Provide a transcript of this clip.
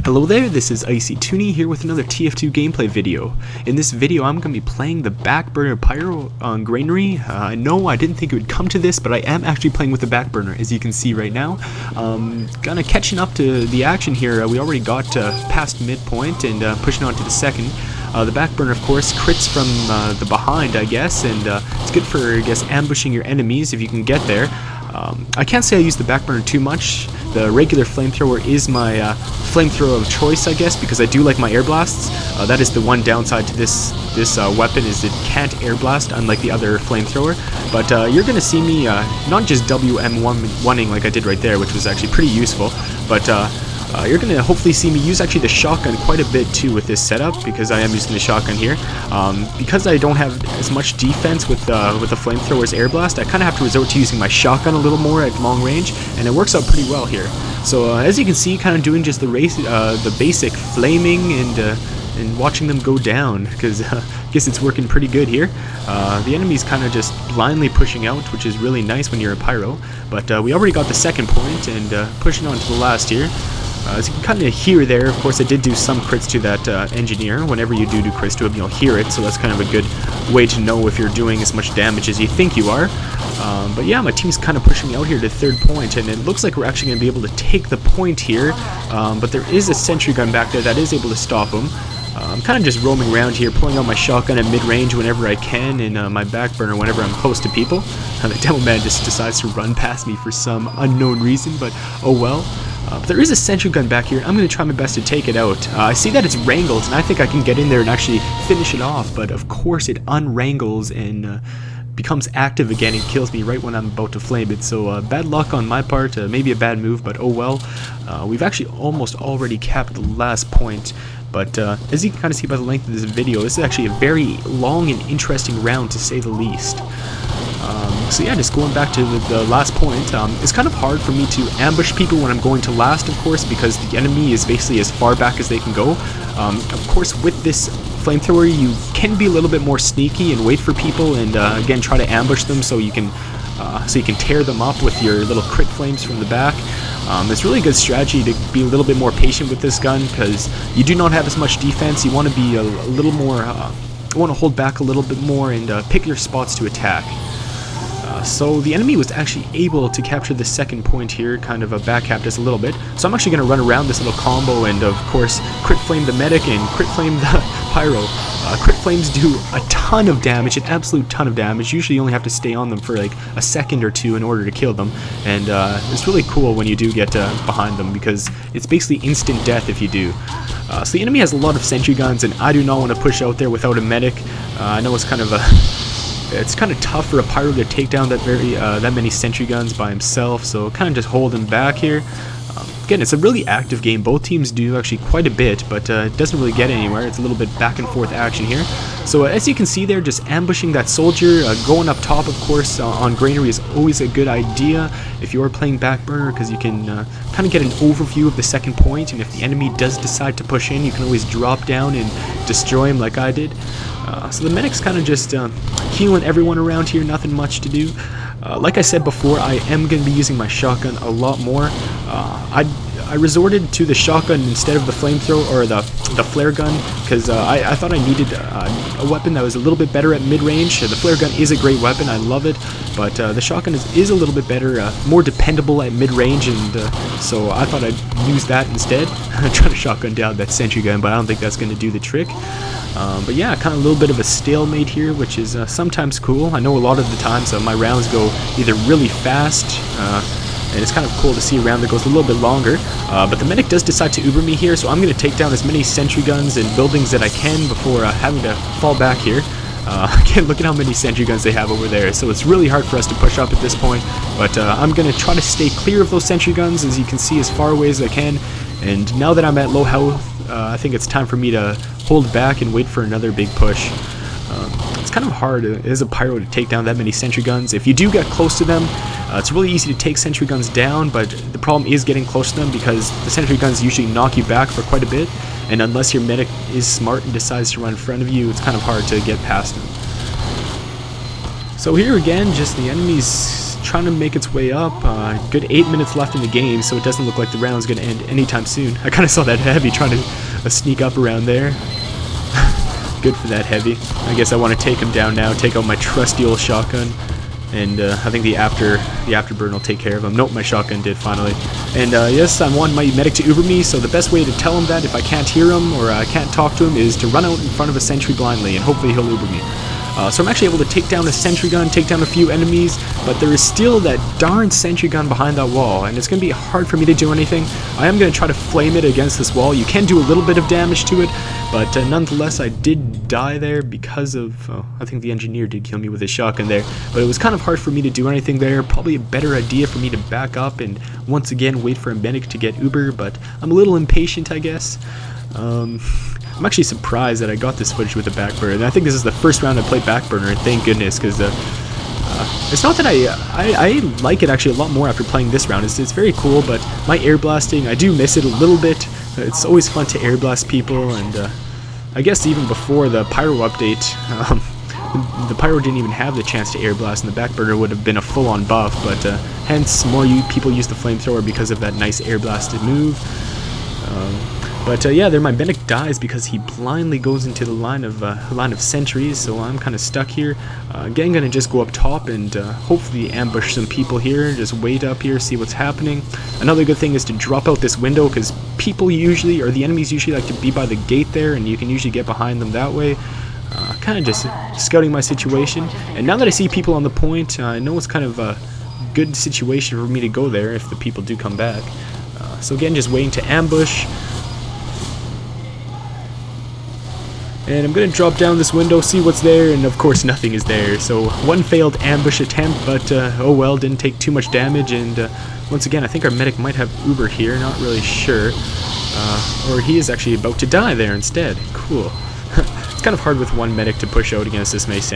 Hello there, this is Icy Tooney here with another TF2 gameplay video. In this video I'm going to be playing the Backburner Pyro on Granary. I know I didn't think it would come to this, but I am actually playing with the Backburner, as you can see right now. Kind of catching up to the action here. We already got past midpoint and pushing on to the second. The Backburner, of course, crits from the behind, I guess, and it's good for, I guess, ambushing your enemies if you can get there. I can't say I use the Backburner too much. The regular flamethrower is my flamethrower of choice, I guess, because I do like my air blasts. That is the one downside to this weapon, is it can't air blast, unlike the other flamethrower. But you're going to see me not just WM1ing like I did right there, which was actually pretty useful, but you're going to hopefully see me use actually the shotgun quite a bit too with this setup, because I am using the shotgun here. Because I don't have as much defense with the flamethrower's air blast, I kind of have to resort to using my shotgun a little more at long range, and it works out pretty well here. So as you can see, kind of doing just the basic flaming and watching them go down, because I guess it's working pretty good here. The enemy's kind of just blindly pushing out, which is really nice when you're a pyro. But we already got the second point and pushing on to the last here. As you can kind of hear there, of course I did do some crits to that engineer. Whenever you do crits to him, you'll hear it, so that's kind of a good way to know if you're doing as much damage as you think you are. But yeah, my team's kind of pushing out here to third point, and it looks like we're actually going to be able to take the point here. But there is a sentry gun back there that is able to stop him. I'm kind of just roaming around here, pulling out my shotgun at mid-range whenever I can, and my Backburner whenever I'm close to people. The demo man just decides to run past me for some unknown reason, but oh well. But there is a sentry gun back here. I'm going to try my best to take it out. I see that it's wrangled, and I think I can get in there and actually finish it off, but of course it unwrangles and becomes active again and kills me right when I'm about to flame it. So bad luck on my part, maybe a bad move, but oh well. We've actually almost already capped the last point. But as you can kind of see by the length of this video, this is actually a very long and interesting round, to say the least. So yeah, just going back to the last point, it's kind of hard for me to ambush people when I'm going to last, of course, because the enemy is basically as far back as they can go. Of course, with this flamethrower, you can be a little bit more sneaky and wait for people, and again, try to ambush them so you can tear them up with your little crit flames from the back. It's really a good strategy to be a little bit more patient with this gun, because you do not have as much defense. You want to be a little more, you want to hold back a little bit more and pick your spots to attack. So the enemy was actually able to capture the second point here, kind of backcapped us a little bit. So I'm actually going to run around this little combo and, of course, crit flame the medic and crit flame the pyro. Crit flames do a ton of damage, an absolute ton of damage. Usually you only have to stay on them for like a second or two in order to kill them. And it's really cool when you do get behind them, because it's basically instant death if you do. So the enemy has a lot of sentry guns, and I do not want to push out there without a medic. I know it's kind of it's kind of tough for a pyro to take down that many sentry guns by himself, so kind of just hold him back here. Again, it's a really active game. Both teams do actually quite a bit, but it doesn't really get anywhere. It's a little bit back and forth action here. So as you can see there, just ambushing that soldier, going up top, of course, on Granary is always a good idea if you are playing Backburner, because you can kind of get an overview of the second point, and if the enemy does decide to push in, you can always drop down and destroy him like I did. So the medic's kind of just healing everyone around here, nothing much to do. Like I said before, I am going to be using my shotgun a lot more. I resorted to the shotgun instead of the flamethrower or the flare gun, because I thought I needed a weapon that was a little bit better at mid-range. The flare gun is a great weapon, I love it, but the shotgun is a little bit better, more dependable at mid-range, and so I thought I'd use that instead. I'm trying to shotgun down that sentry gun, but I don't think that's going to do the trick. But yeah, kind of a little bit of a stalemate here, which is sometimes cool. I know a lot of the times my rounds go either really fast, and it's kind of cool to see a round that goes a little bit longer. But the medic does decide to uber me here, so I'm going to take down as many sentry guns and buildings that I can before having to fall back here. Again, look at how many sentry guns they have over there, so it's really hard for us to push up at this point. But I'm going to try to stay clear of those sentry guns, as you can see, as far away as I can. And now that I'm at low health, I think it's time for me to hold back and wait for another big push. It's kind of hard as a pyro to take down that many sentry guns. If you do get close to them, it's really easy to take sentry guns down, but the problem is getting close to them, because the sentry guns usually knock you back for quite a bit, and unless your medic is smart and decides to run in front of you, it's kind of hard to get past them. So here again, just the enemies trying to make its way up. Good 8 minutes left in the game, so it doesn't look like the round's going to end anytime soon. I kind of saw that heavy trying to sneak up around there. Good for that heavy. I guess I want to take him down now, take out my trusty old shotgun. And I think the afterburn will take care of him. Nope, my shotgun did finally. And yes, I want my medic to uber me, so the best way to tell him that if I can't hear him or I can't talk to him is to run out in front of a sentry blindly, and hopefully he'll uber me. So I'm actually able to take down a sentry gun, take down a few enemies, but there is still that darn sentry gun behind that wall, and it's going to be hard for me to do anything. I am going to try to flame it against this wall. You can do a little bit of damage to it, but nonetheless I did die there because of, I think the engineer did kill me with his shotgun there, but it was kind of hard for me to do anything there. Probably a better idea for me to back up and once again wait for a medic to get uber, but I'm a little impatient, I guess. I'm actually surprised that I got this footage with the Backburner. And I think this is the first round I played Backburner, and thank goodness, because it's not that I like it actually a lot more after playing this round. It's very cool, but my air blasting, I do miss it a little bit. It's always fun to air blast people, and I guess even before the Pyro update, the Pyro didn't even have the chance to air blast, and the Backburner would have been a full-on buff, but hence more people use the flamethrower because of that nice air blasted move. But yeah, there my medic dies because he blindly goes into the line of sentries, so I'm kind of stuck here. Again, gonna just go up top and hopefully ambush some people here. Just wait up here, see what's happening. Another good thing is to drop out this window, because people usually, or the enemies usually, like to be by the gate there, and you can usually get behind them that way. Kind of just scouting my situation. And now that I see people on the point, I know it's kind of a good situation for me to go there if the people do come back. So again, just waiting to ambush. And I'm going to drop down this window, see what's there, and of course nothing is there. So one failed ambush attempt, but oh well, didn't take too much damage. And once again, I think our medic might have uber here, not really sure. Or he is actually about to die there instead. Cool. It's kind of hard with one medic to push out against this many